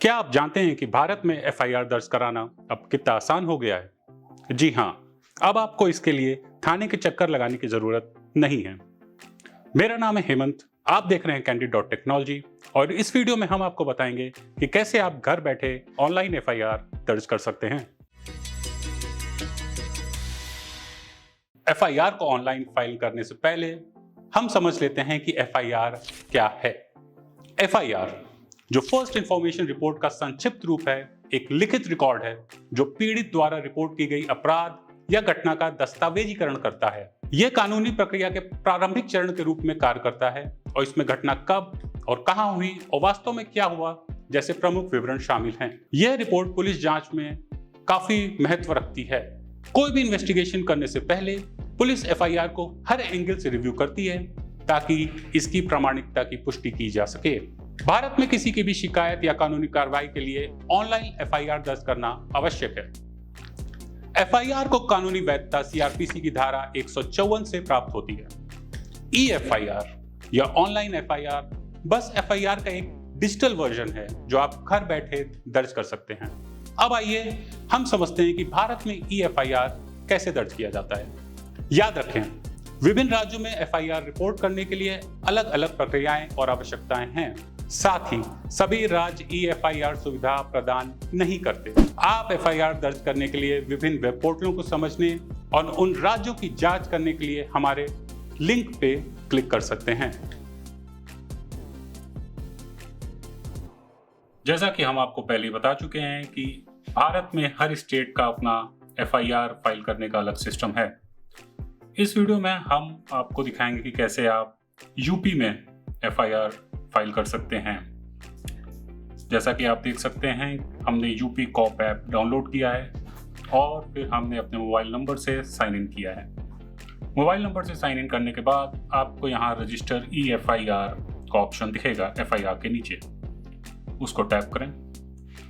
क्या आप जानते हैं कि भारत में एफआईआर दर्ज कराना अब कितना आसान हो गया है? जी हाँ, अब आपको इसके लिए थाने के चक्कर लगाने की जरूरत नहीं है। मेरा नाम है हेमंत, आप देख रहे हैं कैंडिड डॉट टेक्नोलॉजी और इस वीडियो में हम आपको बताएंगे कि कैसे आप घर बैठे ऑनलाइन एफआईआर दर्ज कर सकते हैं। एफआईआर को ऑनलाइन फाइल करने से पहले हम समझ लेते हैं कि एफआईआर क्या है। एफआईआर जो फर्स्ट इंफॉर्मेशन रिपोर्ट का संक्षिप्त रूप है, एक लिखित रिकॉर्ड है जो पीड़ित द्वारा रिपोर्ट की गई अपराध या घटना का दस्तावेजीकरण करता है। यह कानूनी प्रक्रिया के प्रारंभिक चरण के रूप में कार्य करता है और इसमें घटना कब और कहां हुई और वास्तव में क्या हुआ जैसे प्रमुख विवरण शामिल हैं। यह रिपोर्ट पुलिस जांच में काफी महत्व रखती है। कोई भी इन्वेस्टिगेशन करने से पहले पुलिस एफआईआर को हर एंगल से रिव्यू करती है ताकि इसकी प्रामाणिकता की पुष्टि की जा सके। भारत में किसी की भी शिकायत या कानूनी कार्रवाई के लिए ऑनलाइन एफआईआर दर्ज करना आवश्यक है। एफआईआर को कानूनी वैधता सीआरपीसी की धारा 154 से प्राप्त होती है। ई एफआईआर या ऑनलाइन एफआईआर बस एफआईआर का एक डिजिटल वर्जन है जो आप घर बैठे दर्ज कर सकते हैं। अब आइए हम समझते हैं कि भारत में ई एफआईआर कैसे दर्ज किया जाता है। याद रखें, विभिन्न राज्यों में एफआईआर रिपोर्ट करने के लिए अलग अलग प्रक्रियाएं और आवश्यकताएं हैं। साथ ही सभी राज्य ई एफआईआर सुविधा प्रदान नहीं करते। आप एफआईआर दर्ज करने के लिए विभिन्न वेब पोर्टलों को समझने और उन राज्यों की जांच करने के लिए हमारे लिंक पे क्लिक कर सकते हैं। जैसा कि हम आपको पहले बता चुके हैं कि भारत में हर स्टेट का अपना एफआईआर फाइल करने का अलग सिस्टम है। इस वीडियो में हम आपको दिखाएंगे कि कैसे आप यूपी में एफआईआर फाइल कर सकते हैं। जैसा कि आप देख सकते हैं, हमने यूपी कॉप ऐप डाउनलोड किया है और फिर हमने अपने मोबाइल नंबर से साइन इन किया है। मोबाइल नंबर से साइन इन करने के बाद आपको यहाँ रजिस्टर ई एफआईआर का ऑप्शन दिखेगा एफआईआर के नीचे, उसको टैप करें।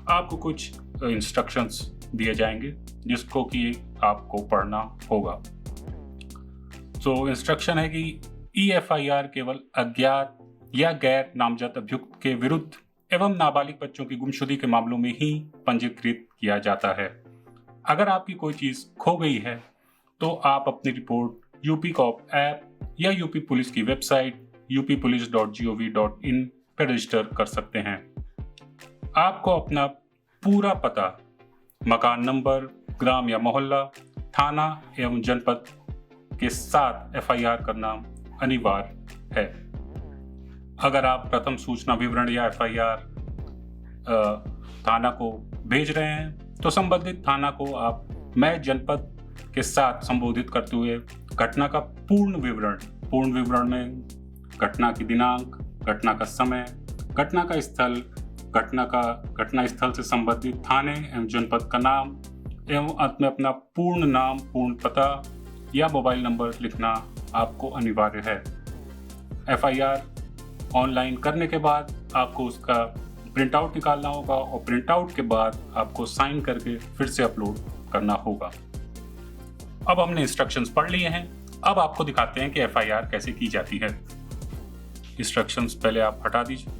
आपको कुछ इंस्ट्रक्शंस दिए जाएंगे जिसको कि आपको पढ़ना होगा। तो इंस्ट्रक्शन है कि ई एफआईआर केवल अज्ञात या गैर नामजद अभियुक्त के विरुद्ध एवं नाबालिग बच्चों की गुमशुदगी के मामलों में ही पंजीकृत किया जाता है। अगर आपकी कोई चीज खो गई है तो आप अपनी रिपोर्ट यूपी कॉप ऐप या यूपी पुलिस की वेबसाइट uppolice.gov.in पर रजिस्टर कर सकते हैं। आपको अपना पूरा पता, मकान नंबर, ग्राम या मोहल्ला, थाना एवं जनपद के साथ एफआईआर करना अनिवार्य है। अगर आप प्रथम सूचना विवरण या एफआईआर थाना को भेज रहे हैं तो संबंधित थाना को आप मैं जनपद के साथ संबोधित करते हुए घटना का पूर्ण विवरण में घटना की दिनांक, घटना का समय, घटना का स्थल, घटना स्थल से संबंधित थाने एवं जनपद का नाम एवं अंत में अपना पूर्ण नाम, पूर्ण पता या मोबाइल नंबर लिखना आपको अनिवार्य है। एफआईआर ऑनलाइन करने के बाद आपको उसका प्रिंट आउट निकालना होगा और प्रिंट आउट के बाद आपको साइन करके फिर से अपलोड करना होगा। अब हमने इंस्ट्रक्शंस पढ़ लिए हैं, अब आपको दिखाते हैं कि एफआईआर कैसे की जाती है। इंस्ट्रक्शंस पहले आप हटा दीजिए।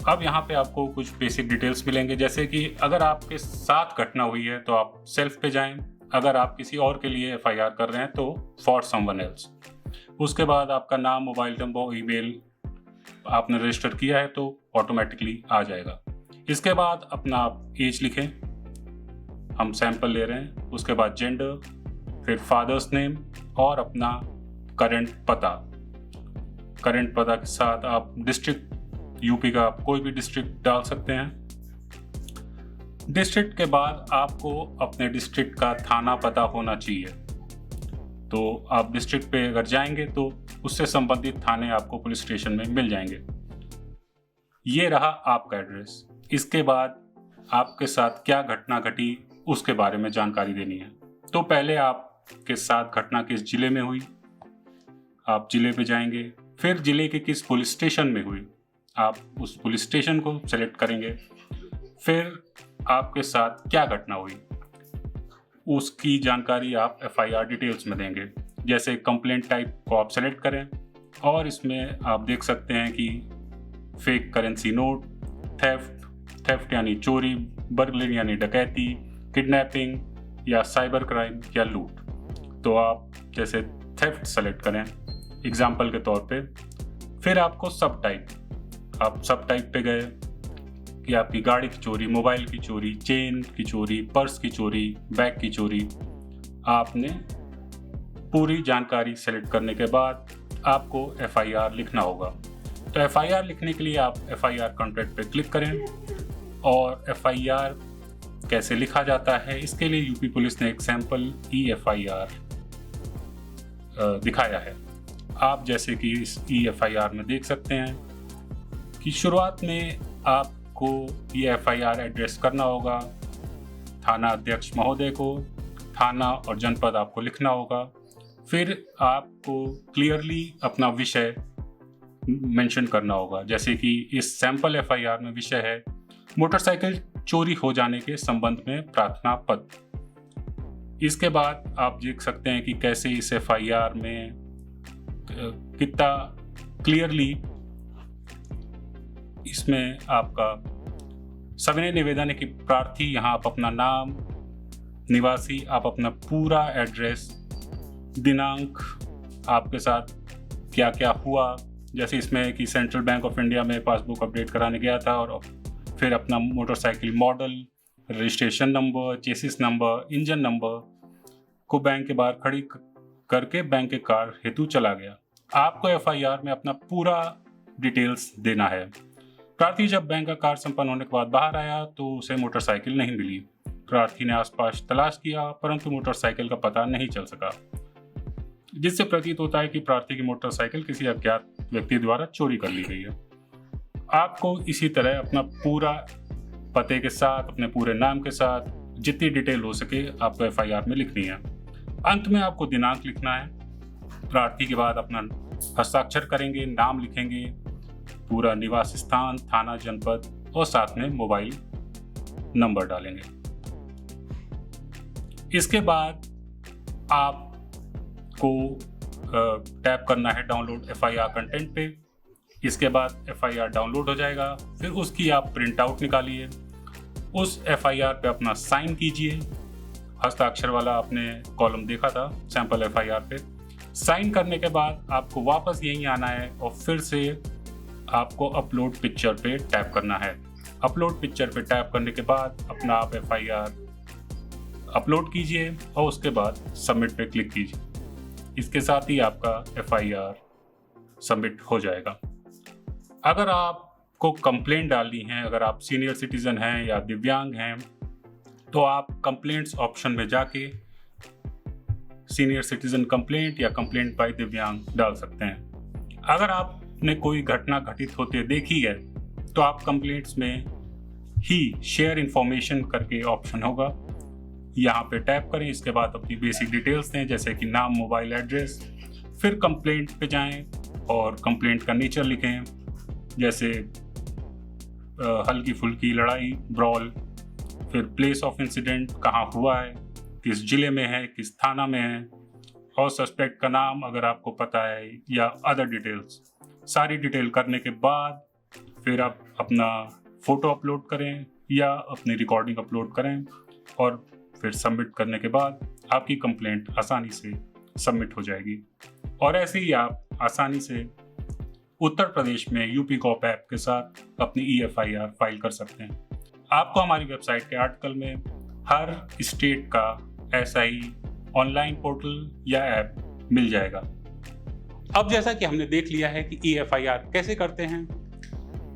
अब यहाँ पे आपको कुछ बेसिक डिटेल्स मिलेंगे, जैसे कि अगर आपके साथ घटना हुई है तो आप सेल्फ पे जाएं। अगर आप किसी और के लिए एफआईआर कर रहे हैं तो फॉर समवन एल्स। उसके बाद आपका नाम, मोबाइल नंबर, ईमेल आपने रजिस्टर किया है तो ऑटोमेटिकली आ जाएगा। इसके बाद अपना आप एज लिखें, हम सैंपल ले रहे हैं। उसके बाद जेंडर, फिर फादर्स नेम और अपना करंट पता के साथ आप डिस्ट्रिक्ट, यूपी का आप कोई भी डिस्ट्रिक्ट डाल सकते हैं। डिस्ट्रिक्ट के बाद आपको अपने डिस्ट्रिक्ट का थाना पता होना चाहिए। तो आप डिस्ट्रिक्ट पे अगर जाएंगे तो उससे संबंधित थाने आपको पुलिस स्टेशन में मिल जाएंगे। ये रहा आपका एड्रेस। इसके बाद आपके साथ क्या घटना घटी उसके बारे में जानकारी देनी है। तो पहले आपके साथ घटना किस जिले में हुई, आप जिले पे जाएंगे। फिर जिले के किस पुलिस स्टेशन में हुई, आप उस पुलिस स्टेशन को सेलेक्ट करेंगे। फिर आपके साथ क्या घटना हुई उसकी जानकारी आप एफआईआर डिटेल्स में देंगे। जैसे कंप्लेंट टाइप को आप सेलेक्ट करें और इसमें आप देख सकते हैं कि fake currency note, theft, theft यानी चोरी, बर्गलरी यानी डकैती, किडनैपिंग या साइबर क्राइम या लूट। तो आप जैसे थेफ्ट सेलेक्ट करें एग्जाम्पल के तौर पे, फिर आपको सब टाइप, आप सब टाइप पे गए कि आपकी गाड़ी की चोरी, मोबाइल की चोरी, चेन की चोरी, पर्स की चोरी, बैग की चोरी। आपने पूरी जानकारी सेलेक्ट करने के बाद आपको FIR लिखना होगा। तो FIR लिखने के लिए आप FIR कॉन्ट्रैक्ट पे क्लिक करें और FIR कैसे लिखा जाता है इसके लिए यूपी पुलिस ने एक सैंपल EFIR दिखाया है। आप जैसे कि इस EFIR में देख सकते हैं कि शुरुआत में आपको ये FIR एड्रेस करना होगा थाना अध्यक्ष महोदय को, थाना और जनपद आपको लिखना होगा। फिर आपको क्लियरली अपना विषय मेंशन करना होगा, जैसे कि इस सैंपल FIR में विषय है मोटरसाइकिल चोरी हो जाने के संबंध में प्रार्थना पत्र। इसके बाद आप देख सकते हैं कि कैसे इस FIR में कितना क्लियरली इसमें आपका सविनय निवेदन है कि प्रार्थी, यहाँ आप अपना नाम, निवासी, आप अपना पूरा एड्रेस, दिनांक, आपके साथ क्या क्या हुआ, जैसे इसमें है कि सेंट्रल बैंक ऑफ इंडिया में पासबुक अपडेट कराने गया था और फिर अपना motorcycle model, registration number, chassis number, engine number को बैंक के बाहर खड़ी करके बैंक के कार हेतु चला गया। आपको FIR में अपना पूरा डिटेल्स देना है। प्रार्थी जब बैंक का कार्य संपन्न होने के बाद बाहर आया तो उसे मोटरसाइकिल नहीं मिली। प्रार्थी ने आसपास तलाश किया परंतु मोटरसाइकिल का पता नहीं चल सका, जिससे प्रतीत होता है कि प्रार्थी की मोटरसाइकिल किसी अज्ञात व्यक्ति द्वारा चोरी कर ली गई है। आपको इसी तरह अपना पूरा पते के साथ, अपने पूरे नाम के साथ जितनी डिटेल हो सके आपको FIR में लिखनी है। अंत में आपको दिनांक लिखना है। प्रार्थी के बाद अपना हस्ताक्षर करेंगे, नाम लिखेंगे, पूरा निवास स्थान, थाना, जनपद और साथ में मोबाइल नंबर डालेंगे। इसके बाद आपको टैप करना है डाउनलोड FIR कंटेंट पे। इसके बाद FIR डाउनलोड हो जाएगा, फिर उसकी आप प्रिंट आउट निकालिए, उस FIR पे अपना साइन कीजिए। हस्ताक्षर वाला आपने कॉलम देखा था सैंपल FIR पे। साइन करने के बाद आपको वापस यहीं आना है और फिर से आपको अपलोड पिक्चर पे टैप करना है। अपलोड पिक्चर पे टैप करने के बाद अपना आप FIR अपलोड कीजिए और उसके बाद सबमिट पे क्लिक कीजिए। इसके साथ ही आपका FIR सबमिट हो जाएगा। अगर आपको कंप्लेंट डालनी है, अगर आप सीनियर सिटीजन हैं या दिव्यांग हैं, तो आप कंप्लेंट्स ऑप्शन में जाके सीनियर सिटीजन कंप्लेंट या कंप्लेंट बाय दिव्यांग डाल सकते हैं। अगर आपने कोई घटना घटित होते देखी है तो आप कंप्लेंट्स में ही शेयर इंफॉर्मेशन करके ऑप्शन होगा, यहाँ पे टैप करें। इसके बाद अपनी बेसिक डिटेल्स दें जैसे कि नाम, मोबाइल एड्रेस, फिर कंप्लेंट पे जाएं और कंप्लेंट का नेचर लिखें, जैसे हल्की फुल्की लड़ाई, ब्रॉल, फिर प्लेस ऑफ इंसिडेंट कहाँ हुआ है, किस जिले में है, किस थाना में है, और सस्पेक्ट का नाम अगर आपको पता है या अदर डिटेल्स। सारी डिटेल करने के बाद फिर आप अपना फ़ोटो अपलोड करें या अपनी रिकॉर्डिंग अपलोड करें और फिर सबमिट करने के बाद आपकी कंप्लेंट आसानी से सबमिट हो जाएगी। और ऐसे ही आप आसानी से उत्तर प्रदेश में यूपी कॉप ऐप के साथ अपनी EFIR फाइल कर सकते हैं। आपको हमारी वेबसाइट के आर्टिकल में हर स्टेट का ऐसा ही ऑनलाइन पोर्टल या ऐप मिल जाएगा। अब जैसा कि हमने देख लिया है कि EFIR कैसे करते हैं,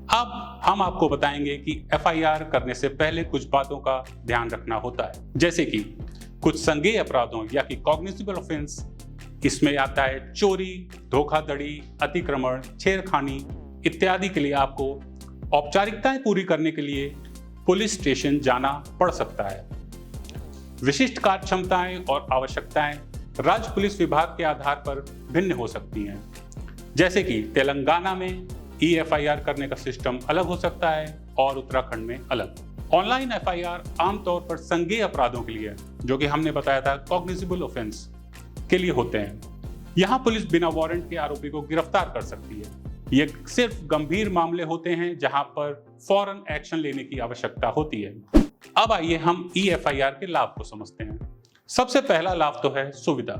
अब हम आपको बताएंगे कि FIR करने से पहले कुछ बातों का ध्यान रखना होता है, जैसे कि कुछ संज्ञेय अपराधों या कि कॉग्निजिबल ऑफेंस, इसमें आता है चोरी, धोखाधड़ी, अतिक्रमण, छेड़खानी इत्यादि के लिए आपको औपचारिकताएं पूरी करने के लिए पुलिस स्टेशन जाना पड़ सकता है। विशिष्ट कार्य क्षमताएं और आवश्यकताएं राज्य पुलिस विभाग के आधार पर भिन्न हो सकती हैं, जैसे कि तेलंगाना में EFIR करने का सिस्टम अलग हो सकता है और उत्तराखंड में अलग। ऑनलाइन FIR आमतौर पर संज्ञेय अपराधों के लिए, जो कि हमने बताया था कॉग्निजिबल ऑफेंस के लिए होते हैं। यहाँ पुलिस बिना वारंट के आरोपी को गिरफ्तार कर सकती है ये सिर्फ गंभीर मामले होते हैं जहां पर फौरन एक्शन लेने की आवश्यकता होती है। अब आइए हम EFIR के लाभ को समझते हैं। सबसे पहला लाभ तो है सुविधा।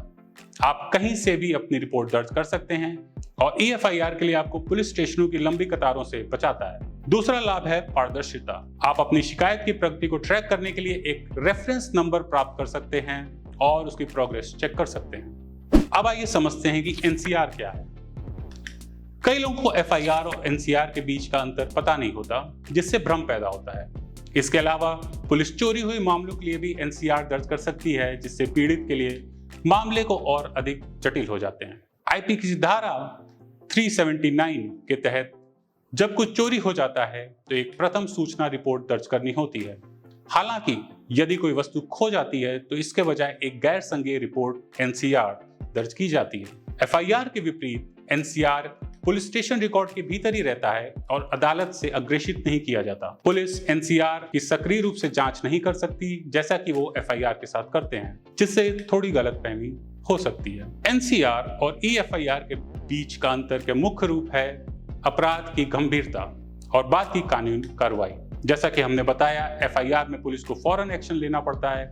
आप कहीं से भी अपनी रिपोर्ट दर्ज कर सकते हैं और EFIR के लिए आपको पुलिस स्टेशनों की लंबी कतारों से बचाता है। दूसरा लाभ है पारदर्शिता। आप अपनी शिकायत की प्रगति को ट्रैक करने के लिए एक रेफरेंस नंबर प्राप्त कर सकते हैं और उसकी प्रोग्रेस चेक कर सकते हैं। अब आइए समझते हैं कि NCR क्या है। कई लोगों को FIR और NCR के बीच का अंतर पता नहीं होता, जिससे भ्रम पैदा होता है। इसके अलावा पुलिस चोरी हुई मामलों के लिए भी NCR दर्ज कर सकती है, जिससे पीड़ित के लिए मामले को और अधिक जटिल हो जाते हैं। IP की धारा 379 के तहत जब कुछ चोरी हो जाता है तो एक प्रथम सूचना रिपोर्ट दर्ज करनी होती है। हालांकि यदि कोई वस्तु खो जाती है तो इसके बजाय एक गैर संज्ञेय रिपोर्ट NCR दर्ज की जाती है। FIR के विपरीत NCR पुलिस स्टेशन रिकॉर्ड के भीतर ही रहता है और अदालत से अग्रेषित नहीं किया जाता। पुलिस NCR की सक्रिय रूप से जांच नहीं कर सकती, जैसा कि वो FIR के साथ करते हैं, जिससे थोड़ी गलतफहमी हो सकती है। NCR और EFIR के बीच का अंतर के मुख्य रूप है अपराध की गंभीरता और बाद की कानूनी कार्रवाई। जैसा कि हमने बताया, FIR में पुलिस को फौरन एक्शन लेना पड़ता है,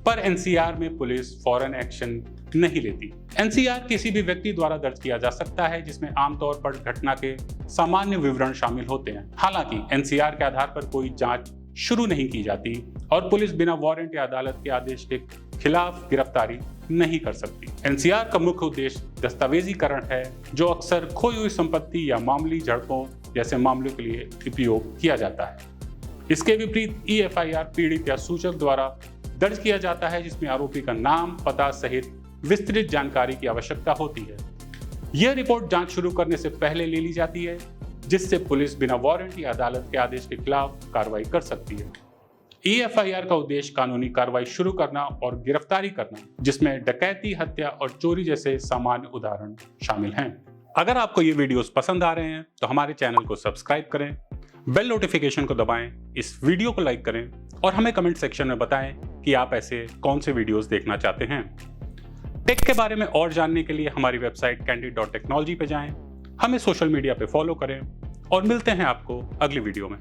पर NCR में पुलिस फौरन एक्शन नहीं लेती। NCR किसी भी व्यक्ति द्वारा दर्ज किया जा सकता है, जिसमें आमतौर पर घटना के सामान्य विवरण शामिल होते हैं। हालांकि NCR के आधार पर कोई जांच शुरू नहीं की जाती और पुलिस बिना वारंट या अदालत के आदेश के खिलाफ गिरफ्तारी नहीं कर सकती। NCR का मुख्य उद्देश्य दस्तावेजीकरण है, जो अक्सर खोई हुई संपत्ति या मामूली झड़पों जैसे मामलों के लिए उपयोग किया जाता है। इसके विपरीत EFIR पीड़ित या सूचक द्वारा दर्ज किया जाता है, जिसमें आरोपी का नाम, पता सहित विस्तृत जानकारी की आवश्यकता होती है। यह रिपोर्ट जांच शुरू करने से पहले ले ली जाती है, जिससे पुलिस बिना वारंट या अदालत के आदेश के खिलाफ कार्रवाई कर सकती है। EFIR का उद्देश्य कानूनी कार्रवाई शुरू करना और गिरफ्तारी करना, जिसमें डकैती, हत्या और चोरी जैसे सामान्य उदाहरण शामिल हैं। अगर आपको ये वीडियोस पसंद आ रहे हैं तो हमारे चैनल को सब्सक्राइब करें, बेल नोटिफिकेशन को दबाएं, इस वीडियो को लाइक करें और हमें कमेंट सेक्शन में बताएं कि आप ऐसे कौन से वीडियोस देखना चाहते हैं। टेक के बारे में और जानने के लिए हमारी वेबसाइट candid.technology पे जाएं, हमें सोशल मीडिया पे फॉलो करें और मिलते हैं आपको अगली वीडियो में।